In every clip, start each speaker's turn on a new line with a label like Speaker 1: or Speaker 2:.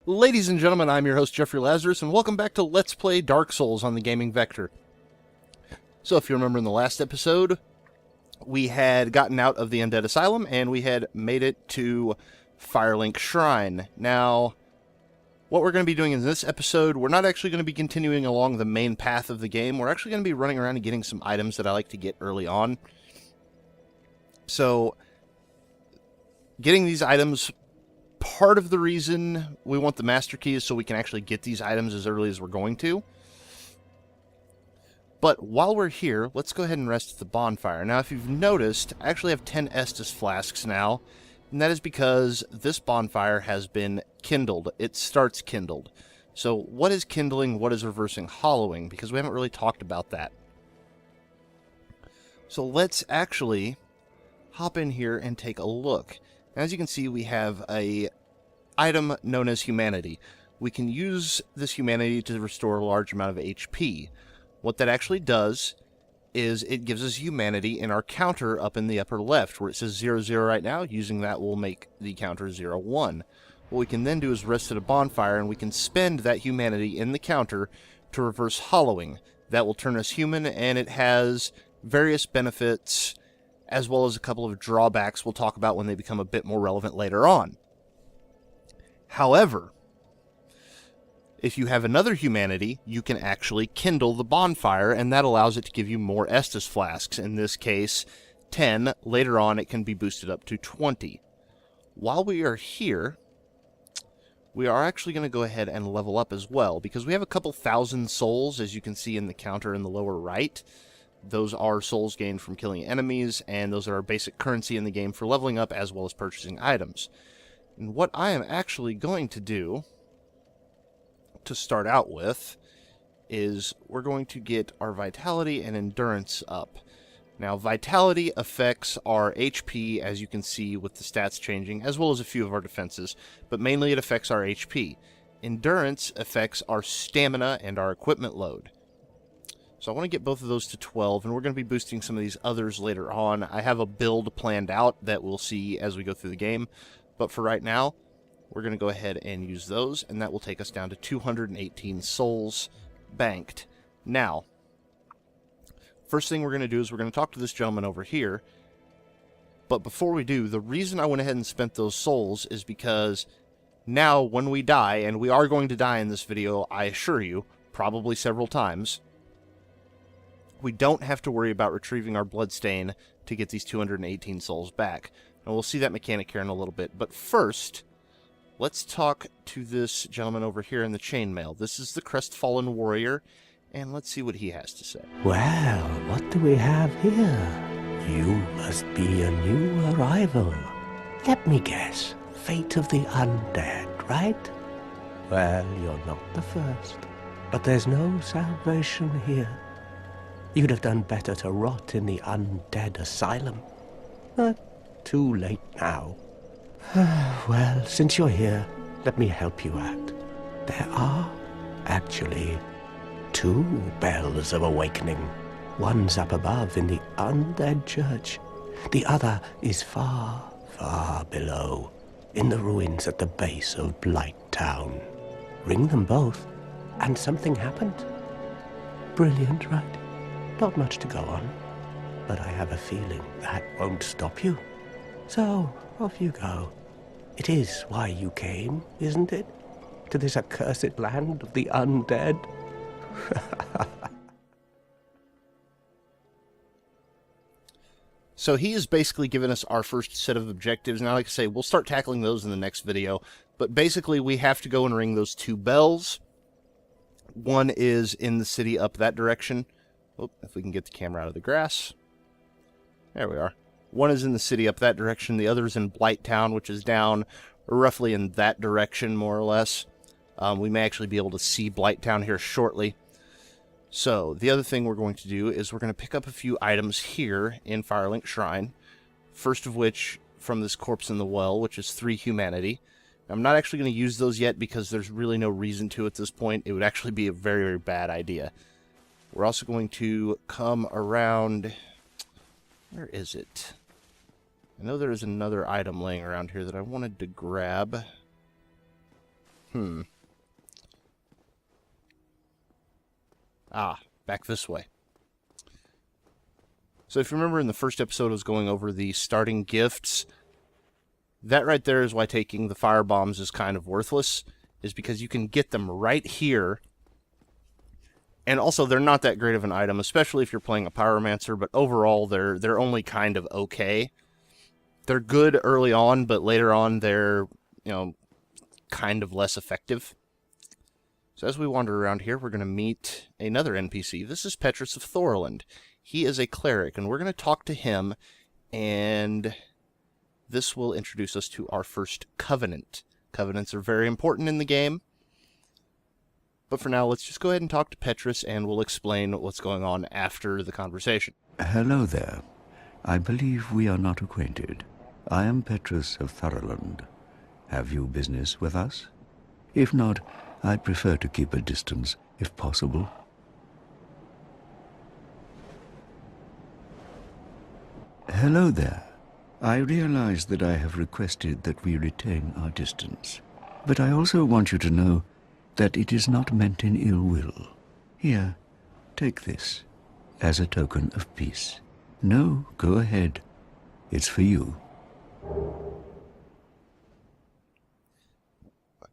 Speaker 1: Ladies and gentlemen, I'm your host Jeffrey Lazarus, and welcome back to Let's Play Dark Souls on the Gaming Vector. So if you remember in the last episode, we had gotten out of the Undead Asylum, and we had made it to Firelink Shrine. Now, what we're going to be doing in this episode, we're not actually going to be continuing along the main path of the game. We're actually going to be running around and getting some items that I like to get early on. So, getting these items, part of the reason we want the master key is so we can actually get these items as early as we're going to. But while we're here, let's go ahead and rest at the bonfire. Now, if you've noticed, I actually have 10 Estus flasks now, and that is because this bonfire has been kindled. It starts kindled. So what is kindling? What is reversing hollowing? Because we haven't really talked about that. So let's actually hop in here and take a look. As you can see, we have a item known as humanity. We can use this humanity to restore a large amount of HP. What that actually does is it gives us humanity in our counter up in the upper left, where it says 0-0 right now. Using that will make the counter 0-1. What we can then do is rest at a bonfire, and we can spend that humanity in the counter to reverse hollowing. That will turn us human, and it has various benefits, as well as a couple of drawbacks we'll talk about when they become a bit more relevant later on. However, if you have another humanity, you can actually kindle the bonfire, and that allows it to give you more Estus flasks. In this case, 10. Later on, it can be boosted up to 20. While we are here, we are actually going to go ahead and level up as well, because we have a couple thousand souls, as you can see in the counter in the lower right. Those are souls gained from killing enemies, and those are our basic currency in the game for leveling up as well as purchasing items. And what I am actually going to do to start out with is we're going to get our vitality and endurance up. Now, vitality affects our HP, as you can see with the stats changing, as well as a few of our defenses, but mainly it affects our HP. Endurance affects our stamina and our equipment load. So I want to get both of those to 12, and we're going to be boosting some of these others later on. I have a build planned out that we'll see as we go through the game, but for right now, we're going to go ahead and use those, and that will take us down to 218 souls banked. Now, first thing we're going to do is we're going to talk to this gentleman over here, but before we do, the reason I went ahead and spent those souls is because now when we die, and we are going to die in this video, I assure you, probably several times, we don't have to worry about retrieving our bloodstain to get these 218 souls back. And we'll see that mechanic here in a little bit. But first, let's talk to this gentleman over here in the chainmail. This is the Crestfallen Warrior, and let's see what he has to say.
Speaker 2: Well, what do we have here? You must be a new arrival. Let me guess. Fate of the undead, right? Well, you're not the first. But there's no salvation here. You'd have done better to rot in the undead asylum. But too late now. Well, since you're here, let me help you out. There are, actually, 2 bells of awakening. One's up above in the undead church. The other is far, far below, in the ruins at the base of Blight Town. Ring them both, and something happened. Brilliant, right? Not much to go on, but I have a feeling that won't stop you. So, off you go. It is why you came, isn't it? To this accursed land of the undead?
Speaker 1: So he has basically given us our first set of objectives. Now, like I say, we'll start tackling those in the next video. But basically, we have to go and ring those 2 bells. One is in the city up that direction. Oh, if we can get the camera out of the grass. There we are. One is in the city up that direction. The other is in Blight Town, which is down roughly in that direction, more or less. We may actually be able to see Blight Town here shortly. So, the other thing we're going to do is we're going to pick up a few items here in Firelink Shrine. First of which, from this corpse in the well, which is 3 humanity. I'm not actually going to use those yet because there's really no reason to at this point. It would actually be a very, very bad idea. We're also going to come around... Where is it? I know there is another item laying around here that I wanted to grab. Back this way. So if you remember in the first episode I was going over the starting gifts, that right there is why taking the fire bombs is kind of worthless, is because you can get them right here. And also they're not that great of an item, especially if you're playing a pyromancer, but overall they're only kind of okay. They're good early on, but later on they're, kind of less effective. So as we wander around here, we're going to meet another NPC. This is Petrus of Thorland. He is a cleric, and we're going to talk to him, and this will introduce us to our first covenant. Covenants are very important in the game. But for now, let's just go ahead and talk to Petrus, and we'll explain what's going on after the conversation.
Speaker 3: Hello there. I believe we are not acquainted. I am Petrus of Thorland. Have you business with us? If not, I'd prefer to keep a distance, if possible. Hello there. I realize that I have requested that we retain our distance, but I also want you to know that it is not meant in ill will. Here, take this, as a token of peace. No, go ahead. It's for you.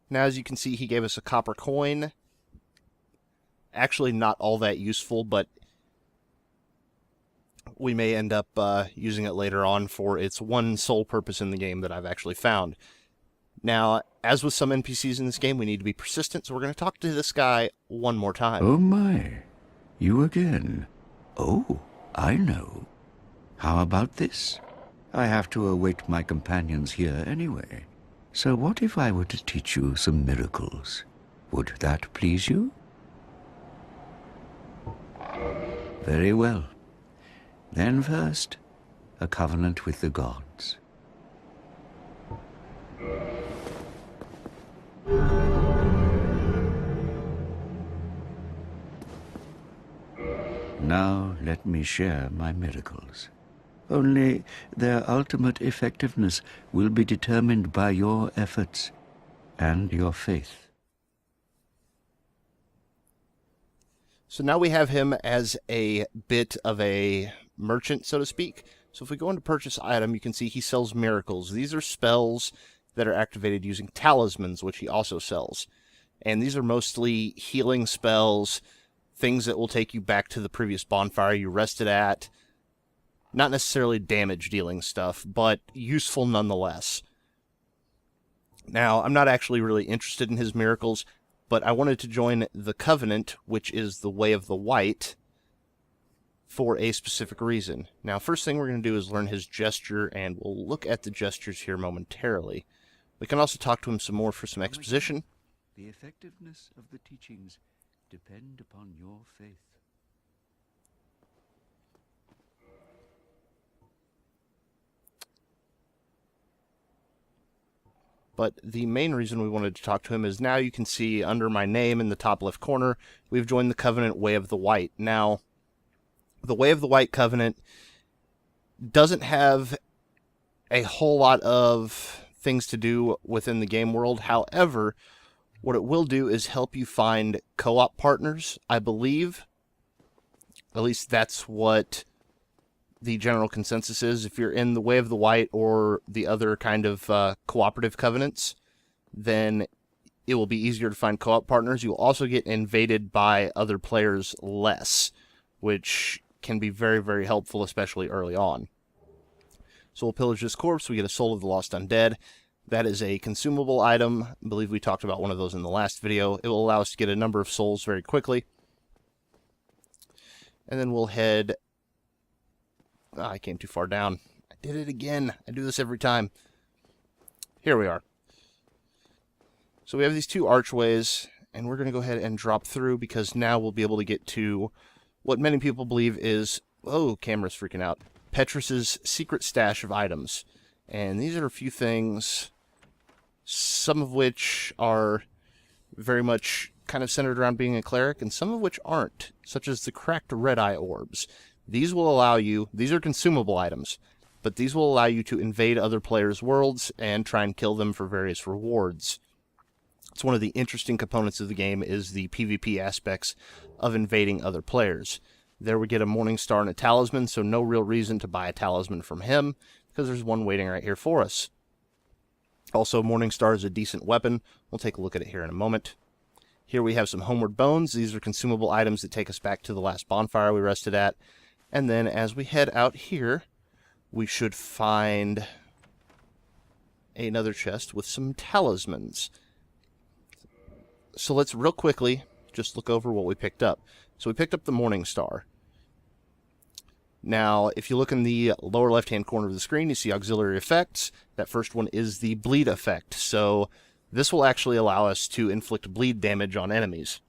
Speaker 1: Now, as you can see, he gave us a copper coin. Actually, not all that useful, but we may end up using it later on for its one sole purpose in the game that I've actually found. Now, as with some NPCs in this game, we need to be persistent, so we're going to talk to this guy one more time.
Speaker 3: Oh my, you again. Oh, I know. How about this? I have to await my companions here anyway. So what if I were to teach you some miracles? Would that please you? Very well. Then first, a covenant with the gods. Now let me share my miracles. Only their ultimate effectiveness will be determined by your efforts and your faith.
Speaker 1: So now we have him as a bit of a merchant, so to speak. So if we go into purchase item, you can see he sells miracles. These are spells that are activated using talismans, which he also sells. And these are mostly healing spells, things that will take you back to the previous bonfire you rested at. Not necessarily damage-dealing stuff, but useful nonetheless. Now, I'm not actually really interested in his miracles, but I wanted to join the Covenant, which is the Way of the White, for a specific reason. Now, first thing we're going to do is learn his gesture, and we'll look at the gestures here momentarily. We can also talk to him some more for some exposition.
Speaker 3: The effectiveness of the teachings depend upon your faith.
Speaker 1: But the main reason we wanted to talk to him is now you can see under my name in the top left corner, we've joined the Covenant Way of the White. Now, the Way of the White Covenant doesn't have a whole lot of things to do within the game world. However, what it will do is help you find co-op partners, I believe. At least that's what the general consensus is. If you're in the Way of the White or the other kind of cooperative covenants, then it will be easier to find co-op partners. You'll also get invaded by other players less, which can be very, very helpful, especially early on. So we'll pillage this corpse. We get a Soul of the Lost Undead. That is a consumable item. I believe we talked about one of those in the last video. It will allow us to get a number of souls very quickly. And then we'll head... I came too far down. I did it again. I do this every time. Here we are. So we have these two archways, and we're going to go ahead and drop through because now we'll be able to get to what many people believe is... Oh, camera's freaking out. Petrus's secret stash of items. And these are a few things, some of which are very much kind of centered around being a cleric, and some of which aren't, such as the cracked red-eye orbs. These will allow you, these are consumable items, but these will allow you to invade other players' worlds and try and kill them for various rewards. It's one of the interesting components of the game is the PvP aspects of invading other players. There we get a Morning Star and a Talisman, so no real reason to buy a Talisman from him, because there's one waiting right here for us. Also, Morning Star is a decent weapon. We'll take a look at it here in a moment. Here we have some Homeward Bones. These are consumable items that take us back to the last bonfire we rested at. And then as we head out here, we should find another chest with some talismans. So let's real quickly just look over what we picked up. So we picked up the Morning Star. Now, if you look in the lower left-hand corner of the screen, you see auxiliary effects. That first one is the bleed effect. So this will actually allow us to inflict bleed damage on enemies.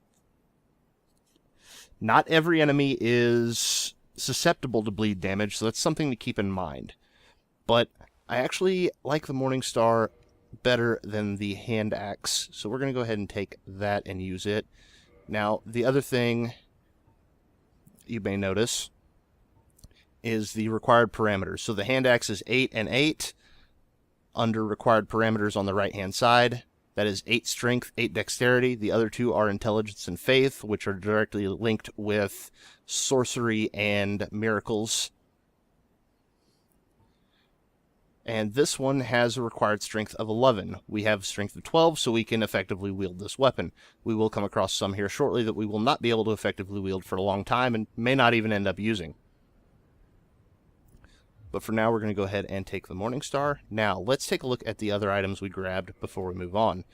Speaker 1: Not every enemy is susceptible to bleed damage, so that's something to keep in mind. But I actually like the Morning Star better than the hand axe, so we're going to go ahead and take that and use it. Now, the other thing you may notice is the required parameters. So the hand axe is 8 and 8 under required parameters on the right hand side. That is 8 strength, 8 dexterity. The other two are intelligence and faith, which are directly linked with sorcery and miracles. And this one has a required strength of 11. We have strength of 12, so we can effectively wield this weapon. We will come across some here shortly that we will not be able to effectively wield for a long time and may not even end up using. But for now, we're going to go ahead and take the Morning Star. Now, let's take a look at the other items we grabbed before we move on.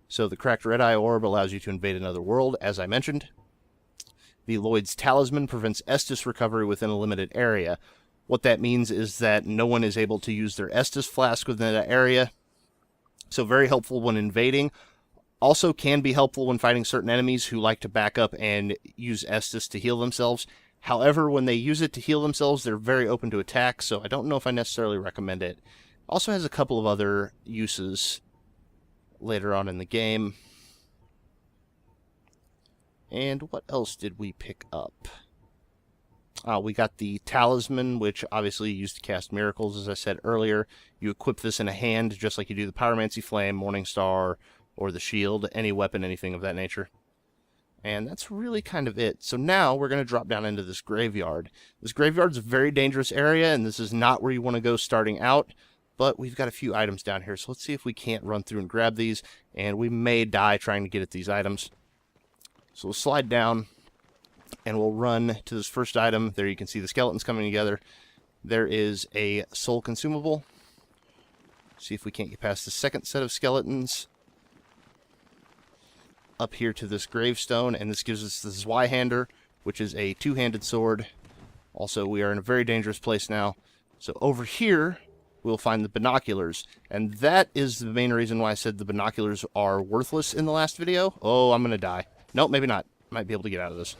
Speaker 1: So the Cracked Red Eye Orb allows you to invade another world, as I mentioned. The Lloyd's Talisman prevents Estus recovery within a limited area. What that means is that no one is able to use their Estus flask within that area. So very helpful when invading. Also can be helpful when fighting certain enemies who like to back up and use Estus to heal themselves. However, when they use it to heal themselves, they're very open to attack, so I don't know if I necessarily recommend it. Also has a couple of other uses later on in the game. And what else did we pick up? We got the Talisman, which obviously you use to cast miracles, as I said earlier. You equip this in a hand, just like you do the Pyromancy Flame, Morning Star, or the Shield, any weapon, anything of that nature. And that's really kind of it. So now we're going to drop down into this graveyard. This graveyard's a very dangerous area, and this is not where you want to go starting out. But we've got a few items down here, so let's see if we can't run through and grab these. And we may die trying to get at these items. So we'll slide down, and we'll run to this first item. There you can see the skeletons coming together. There is a soul consumable. See if we can't get past the second set of skeletons. Up here to this gravestone, and this gives us the Zweihander, which is a two-handed sword. Also, we are in a very dangerous place now. So over here, we'll find the binoculars, and that is the main reason why I said the binoculars are worthless in the last video. Oh, I'm going to die. Nope, maybe not. Might be able to get out of this.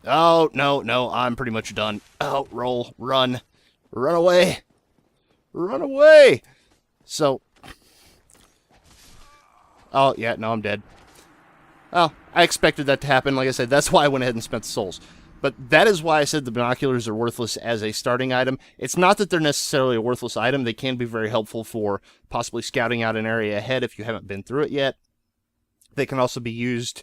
Speaker 1: Oh, no, I'm pretty much done. Oh, roll, run. Run away. Run away. So, oh, yeah, no, I'm dead. Oh, I expected that to happen. Like I said, that's why I went ahead and spent the souls. But that is why I said the binoculars are worthless as a starting item. It's not that they're necessarily a worthless item. They can be very helpful for possibly scouting out an area ahead if you haven't been through it yet. They can also be used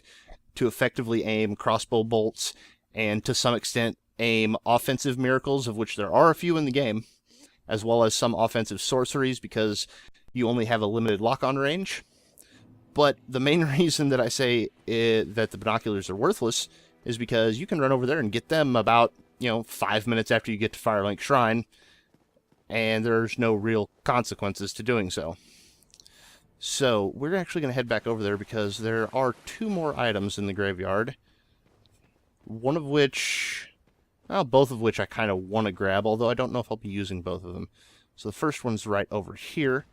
Speaker 1: to effectively aim crossbow bolts and to some extent aim offensive miracles, of which there are a few in the game, as well as some offensive sorceries because you only have a limited lock-on range. But the main reason that I say that the binoculars are worthless is because you can run over there and get them about, 5 minutes after you get to Firelink Shrine, and there's no real consequences to doing so. So, we're actually going to head back over there because there are 2 more items in the graveyard. One of which, both of which I kind of want to grab, although I don't know if I'll be using both of them. So the first one's right over here.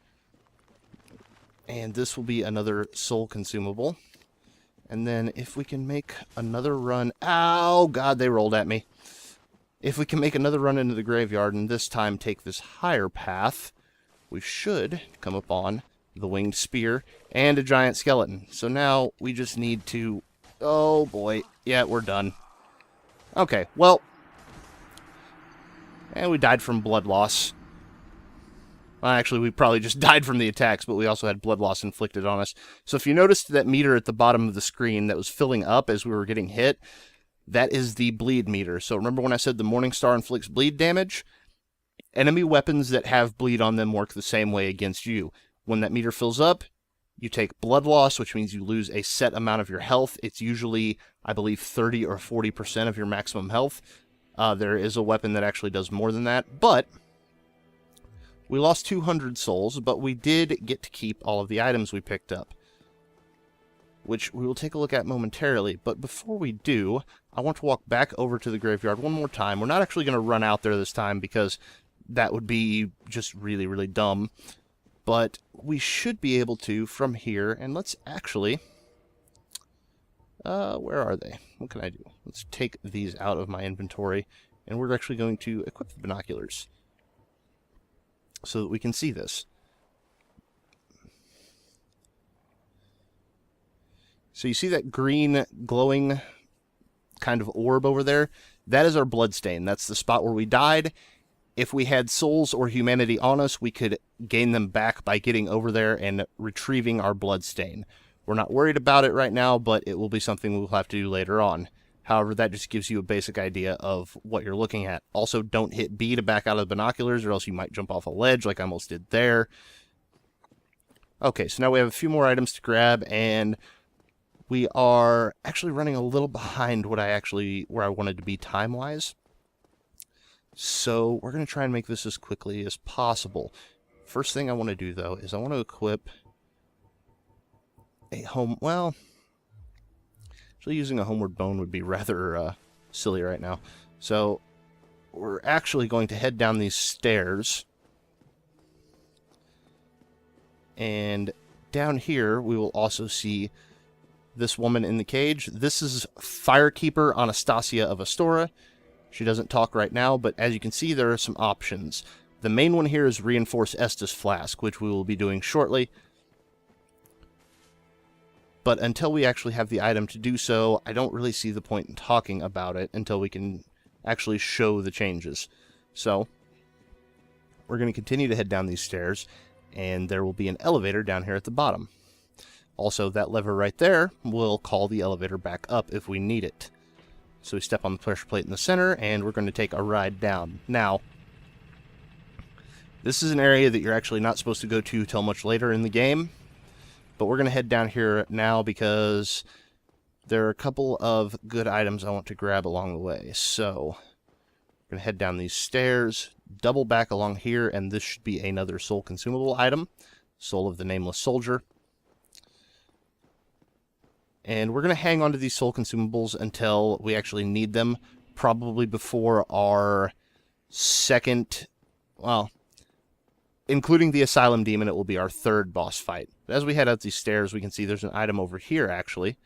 Speaker 1: And this will be another soul consumable. And then if we can make another run... Ow, God, they rolled at me. If we can make another run into the graveyard and this time take this higher path, we should come upon the winged spear and a giant skeleton. So now we just need to... Oh, boy. Yeah, we're done. Okay, well... And we died from blood loss. Well, actually, we probably just died from the attacks, but we also had blood loss inflicted on us. So if you noticed that meter at the bottom of the screen that was filling up as we were getting hit, that is the bleed meter. So remember when I said the Morningstar inflicts bleed damage? Enemy weapons that have bleed on them work the same way against you. When that meter fills up, you take blood loss, which means you lose a set amount of your health. It's usually, I believe, 30 or 40% of your maximum health. There is a weapon that actually does more than that, but we lost 200 souls, but we did get to keep all of the items we picked up, which we will take a look at momentarily. But before we do, I want to walk back over to the graveyard one more time. We're not actually going to run out there this time because that would be just really, really dumb. But we should be able to from here, and let's actually... where are they? What can I do? Let's take these out of my inventory, and we're actually going to equip the binoculars so that we can see this. So you see that green glowing kind of orb over there? That is our bloodstain. That's the spot where we died. If we had souls or humanity on us, we could gain them back by getting over there and retrieving our bloodstain. We're not worried about it right now, but it will be something we'll have to do later on. However, that just gives you a basic idea of what you're looking at. Also, don't hit B to back out of the binoculars, or else you might jump off a ledge like I almost did there. Okay, so now we have a few more items to grab, and we are actually running a little behind where I wanted to be time-wise. So we're going to try and make this as quickly as possible. First thing I want to do, though, is I want to equip a well, actually using a homeward bone would be rather silly right now. So we're actually going to head down these stairs. And down here, we will also see this woman in the cage. This is Firekeeper Anastasia of Astora. She doesn't talk right now, but as you can see, there are some options. The main one here is Reinforce Estus Flask, which we will be doing shortly. But until we actually have the item to do so, I don't really see the point in talking about it until we can actually show the changes. So, we're going to continue to head down these stairs, and there will be an elevator down here at the bottom. Also, that lever right there will call the elevator back up if we need it. So we step on the pressure plate in the center, and we're going to take a ride down. Now, this is an area that you're actually not supposed to go to till much later in the game. But we're going to head down here now because there are a couple of good items I want to grab along the way. So, we're going to head down these stairs, double back along here, and this should be another soul consumable item. Soul of the Nameless Soldier. And we're going to hang on to these soul consumables until we actually need them, probably before our second, well, including the Asylum Demon, it will be our third boss fight. But as we head out these stairs, we can see there's an item over here, actually.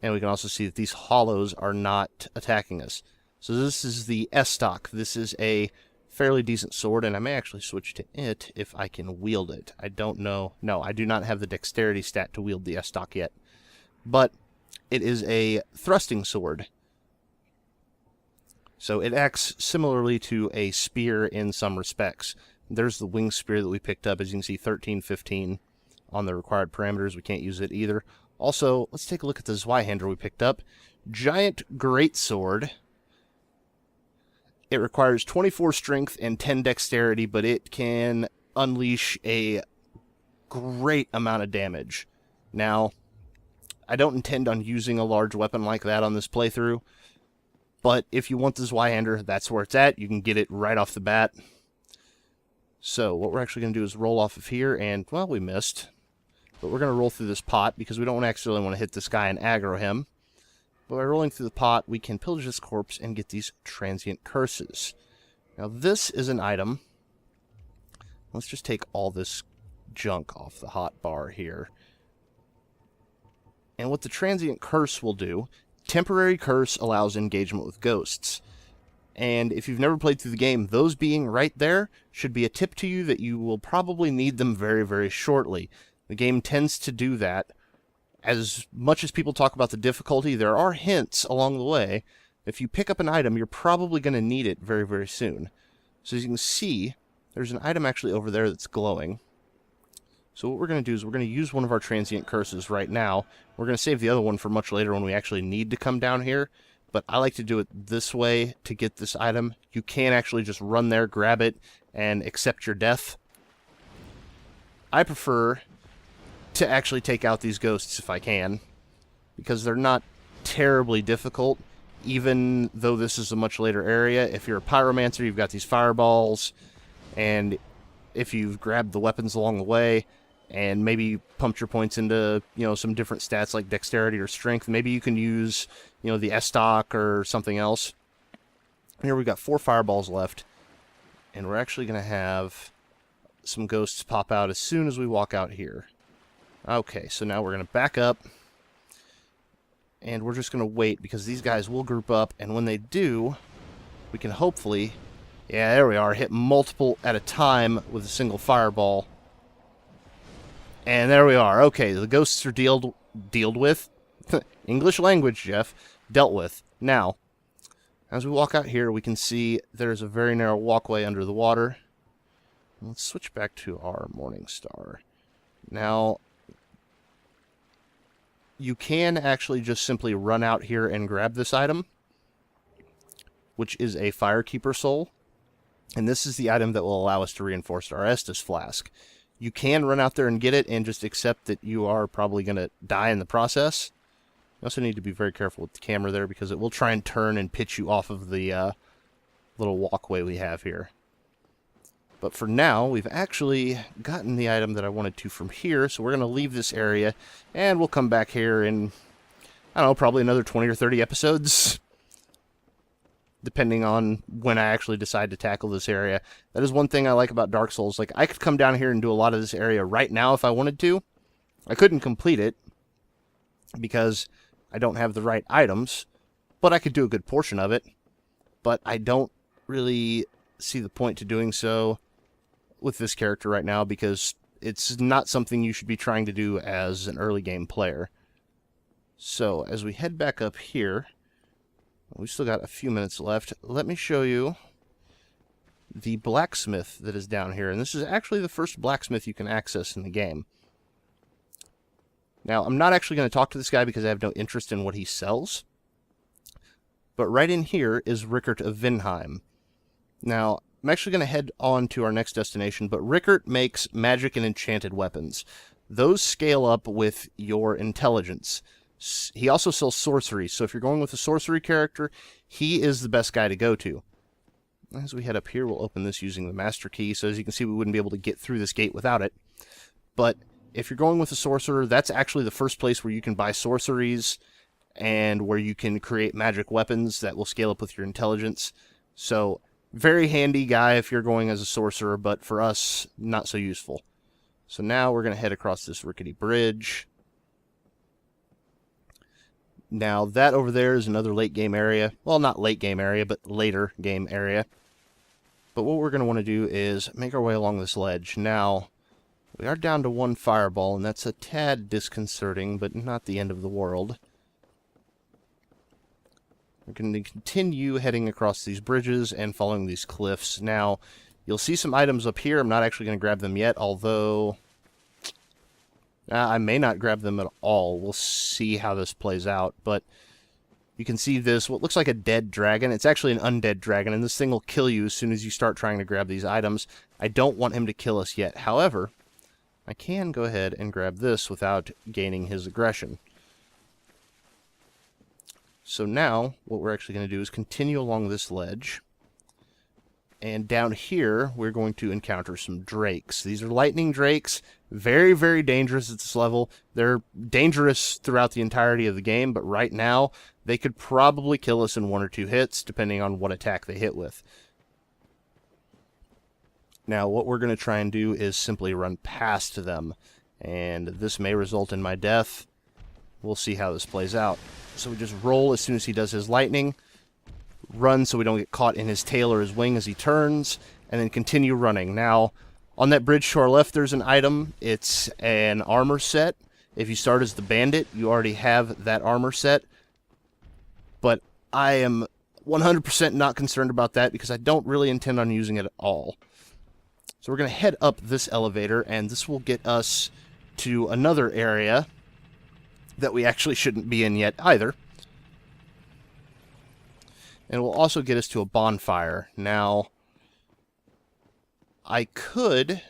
Speaker 1: And we can also see that these hollows are not attacking us. So this is the S-Stock. This is a fairly decent sword, and I may actually switch to it if I can wield it. I don't know. No, I do not have the dexterity stat to wield the S-Stock yet. But it is a thrusting sword. So it acts similarly to a spear in some respects. There's the wing spear that we picked up. As you can see, 13-15 on the required parameters. We can't use it either. Also, let's take a look at the Zweihander we picked up. Giant Greatsword. It requires 24 strength and 10 dexterity, but it can unleash a great amount of damage. Now, I don't intend on using a large weapon like that on this playthrough, but if you want the Zweihander, that's where it's at. You can get it right off the bat. So what we're actually going to do is roll off of here, and, well, we missed. But we're going to roll through this pot, because we don't actually want to hit this guy and aggro him. But by rolling through the pot, we can pillage this corpse and get these transient curses. Now this is an item. Let's just take all this junk off the hot bar here. And what the transient curse will do, temporary curse allows engagement with ghosts. And if you've never played through the game, those being right there should be a tip to you that you will probably need them very, very shortly. The game tends to do that. As much as people talk about the difficulty, there are hints along the way. If you pick up an item, you're probably going to need it very, very soon. So as you can see, there's an item actually over there that's glowing. So what we're going to do is we're going to use one of our transient curses right now. We're going to save the other one for much later when we actually need to come down here. But I like to do it this way to get this item. You can actually just run there, grab it, and accept your death. I prefer to actually take out these ghosts if I can, because they're not terribly difficult, even though this is a much later area. If you're a pyromancer, you've got these fireballs, and if you've grabbed the weapons along the way, and maybe pumped your points into, some different stats like dexterity or strength, maybe you can use, the S-stock or something else. Here we've got 4 fireballs left, and we're actually going to have some ghosts pop out as soon as we walk out here. Okay, so now we're going to back up, and we're just going to wait, because these guys will group up, and when they do, we can hopefully, yeah, there we are, hit multiple at a time with a single fireball. And there we are. Okay, the ghosts are dealt with. English language, Jeff. Dealt with. Now, as we walk out here, we can see there's a very narrow walkway under the water. Let's switch back to our Morning Star. Now, you can actually just simply run out here and grab this item, which is a Firekeeper Soul. And this is the item that will allow us to reinforce our Estus Flask. You can run out there and get it and just accept that you are probably going to die in the process. You also need to be very careful with the camera there, because it will try and turn and pitch you off of the little walkway we have here. But for now, we've actually gotten the item that I wanted to from here, so we're going to leave this area, and we'll come back here in, I don't know, probably another 20 or 30 episodes, depending on when I actually decide to tackle this area. That is one thing I like about Dark Souls. Like, I could come down here and do a lot of this area right now if I wanted to. I couldn't complete it, because I don't have the right items, but I could do a good portion of it. But I don't really see the point to doing so with this character right now, because it's not something you should be trying to do as an early game player. So, as we head back up here, we've still got a few minutes left. Let me show you the blacksmith that is down here. And this is actually the first blacksmith you can access in the game. Now, I'm not actually going to talk to this guy because I have no interest in what he sells. But right in here is Rickert of Vinheim. Now, I'm actually going to head on to our next destination, but Rickert makes magic and enchanted weapons. Those scale up with your intelligence. He also sells sorcery, so if you're going with a sorcery character, he is the best guy to go to. As we head up here, we'll open this using the master key, so as you can see, we wouldn't be able to get through this gate without it. But if you're going with a sorcerer, that's actually the first place where you can buy sorceries, and where you can create magic weapons that will scale up with your intelligence. So, very handy guy if you're going as a sorcerer, but for us, not so useful. So now we're going to head across this rickety bridge. Now, that over there is another late game area. Well, not late game area, but later game area. But what we're going to want to do is make our way along this ledge. Now, we are down to 1 fireball, and that's a tad disconcerting, but not the end of the world. We're going to continue heading across these bridges and following these cliffs. Now, you'll see some items up here. I'm not actually going to grab them yet, although I may not grab them at all. We'll see how this plays out. But you can see this, what looks like a dead dragon. It's actually an undead dragon, and this thing will kill you as soon as you start trying to grab these items. I don't want him to kill us yet. However, I can go ahead and grab this without gaining his aggression. So now, what we're actually going to do is continue along this ledge. And down here, we're going to encounter some drakes. These are lightning drakes. Very, very dangerous at this level. They're dangerous throughout the entirety of the game, but right now, they could probably kill us in 1 or 2 hits, depending on what attack they hit with. Now, what we're going to try and do is simply run past them. And this may result in my death. We'll see how this plays out. So we just roll as soon as he does his lightning. Run so we don't get caught in his tail or his wing as he turns, and then continue running. Now, on that bridge to our left, there's an item. It's an armor set. If you start as the bandit, you already have that armor set. But I am 100% not concerned about that because I don't really intend on using it at all. So we're going to head up this elevator, and this will get us to another area that we actually shouldn't be in yet either. And it will also get us to a bonfire. Now, I could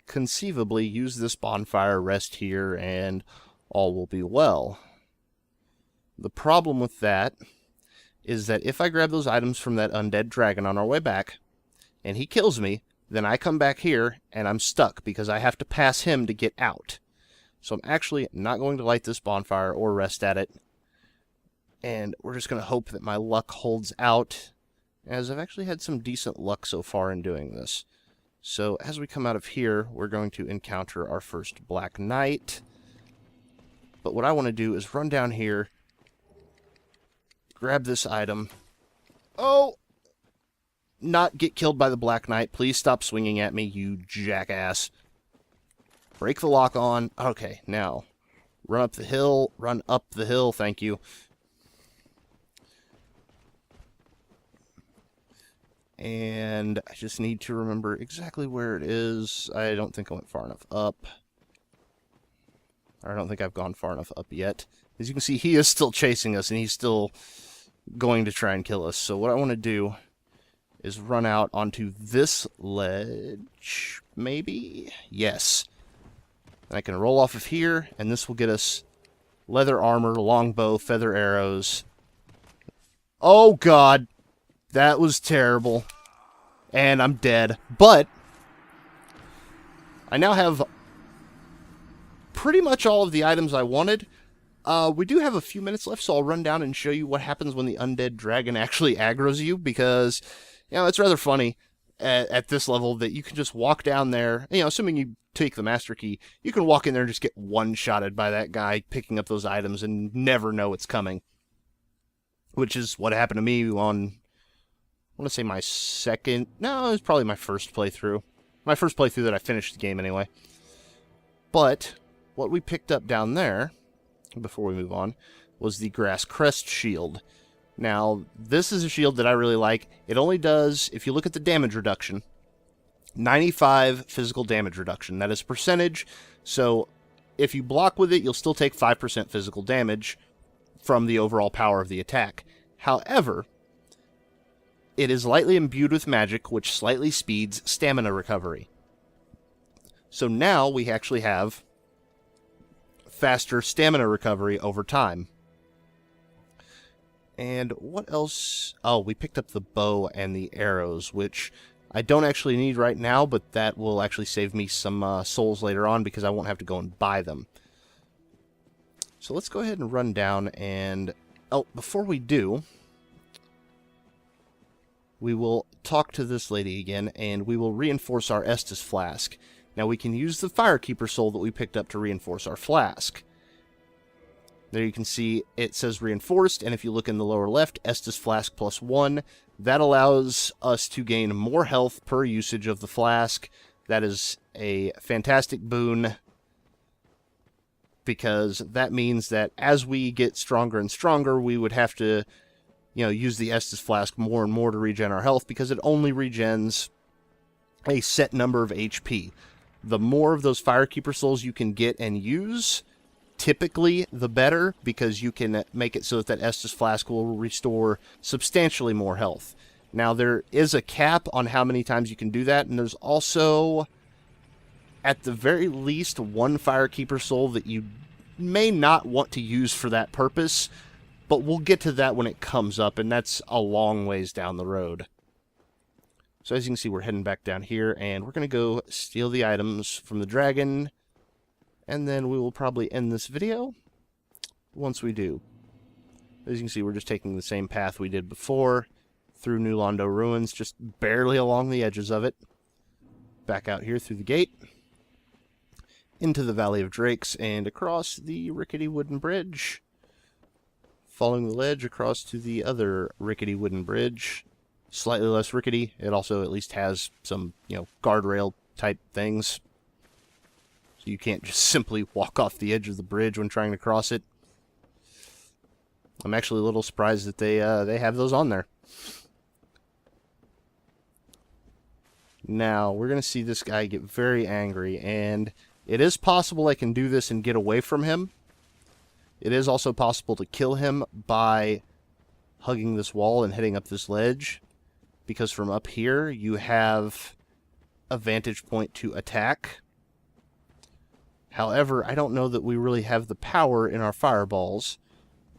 Speaker 1: conceivably use this bonfire, rest here, and all will be well. The problem with that is that if I grab those items from that undead dragon on our way back, and he kills me, then I come back here, and I'm stuck, because I have to pass him to get out. So I'm actually not going to light this bonfire or rest at it, and we're just going to hope that my luck holds out, as I've actually had some decent luck so far in doing this. So as we come out of here, we're going to encounter our first Black Knight. But what I want to do is run down here, grab this item. Oh! Not get killed by the Black Knight. Please stop swinging at me, you jackass. Break the lock on. Okay, now, run up the hill. Run up the hill, thank you. And I just need to remember exactly where it is. I don't think I went far enough up. I don't think I've gone far enough up yet. As you can see, he is still chasing us, and he's still going to try and kill us. So what I want to do is run out onto this ledge, maybe? Yes. And I can roll off of here, and this will get us leather armor, longbow, feather arrows. Oh, God. That was terrible. And I'm dead. But I now have pretty much all of the items I wanted. We do have a few minutes left, so I'll run down and show you what happens when the undead dragon actually aggroes you, because, you know, it's rather funny at this level that you can just walk down there, you know, assuming you take the master key, you can walk in there and just get one-shotted by that guy picking up those items and never know it's coming. Which is what happened to me on, I want to say my second, no, it was probably my first playthrough. My first playthrough that I finished the game anyway. But what we picked up down there, before we move on, was the Grass Crest Shield. Now, this is a shield that I really like. It only does, if you look at the damage reduction, 95 physical damage reduction. That is percentage, so if you block with it, you'll still take 5% physical damage from the overall power of the attack. However, it is lightly imbued with magic, which slightly speeds stamina recovery. So now we actually have faster stamina recovery over time. And what else? Oh, we picked up the bow and the arrows, which I don't actually need right now, but that will actually save me some souls later on because I won't have to go and buy them. So let's go ahead and run down and... Oh, before we do, we will talk to this lady again, and we will reinforce our Estus Flask. Now we can use the Firekeeper Soul that we picked up to reinforce our flask. There you can see it says reinforced, and if you look in the lower left, Estus Flask +1, that allows us to gain more health per usage of the flask. That is a fantastic boon, because that means that as we get stronger and stronger, we would have to, you know, use the Estus Flask more and more to regen our health, because it only regens a set number of HP. The more of those Firekeeper Souls you can get and use, typically the better, because you can make it so that Estus Flask will restore substantially more health. Now, there is a cap on how many times you can do that, and there's also, at the very least, one Firekeeper Soul that you may not want to use for that purpose, but we'll get to that when it comes up, and that's a long ways down the road. So as you can see, we're heading back down here, and we're going to go steal the items from the dragon, and then we will probably end this video once we do. As you can see, we're just taking the same path we did before, through New Londo Ruins, just barely along the edges of it. Back out here through the gate, into the Valley of Drakes, and across the rickety wooden bridge. Following the ledge across to the other rickety wooden bridge. Slightly less rickety. It also at least has some, you know, guardrail type things. So you can't just simply walk off the edge of the bridge when trying to cross it. I'm actually a little surprised that they have those on there. Now, we're going to see this guy get very angry, and it is possible I can do this and get away from him. It is also possible to kill him by hugging this wall and heading up this ledge, because from up here you have a vantage point to attack. However, I don't know that we really have the power in our fireballs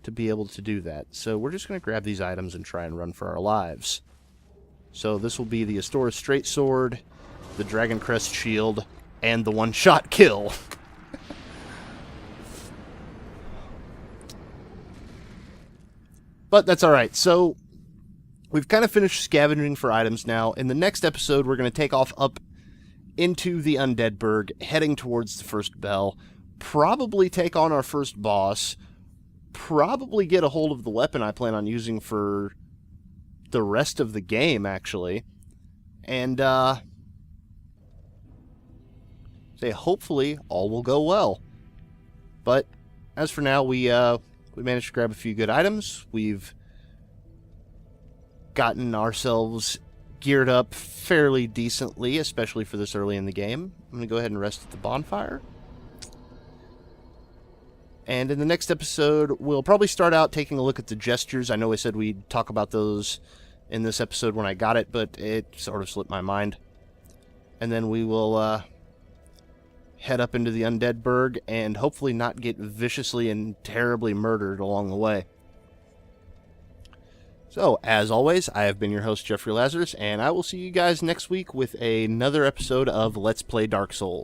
Speaker 1: to be able to do that. So we're just going to grab these items and try and run for our lives. So this will be the Astora Straight Sword, the Dragon Crest Shield, and the one-shot kill. But that's alright. So we've kind of finished scavenging for items now. In the next episode, we're going to take off up into the Undead Burg, heading towards the first bell, probably take on our first boss, probably get a hold of the weapon I plan on using for the rest of the game, actually, and say hopefully all will go well. But as for now, we managed to grab a few good items. We've gotten ourselves geared up fairly decently, especially for this early in the game. I'm going to go ahead and rest at the bonfire. And in the next episode, we'll probably start out taking a look at the gestures. I know I said we'd talk about those in this episode when I got it, but it sort of slipped my mind. And then we will head up into the Undead Burg and hopefully not get viciously and terribly murdered along the way. So, as always, I have been your host, Jeffrey Lazarus, and I will see you guys next week with another episode of Let's Play Dark Souls.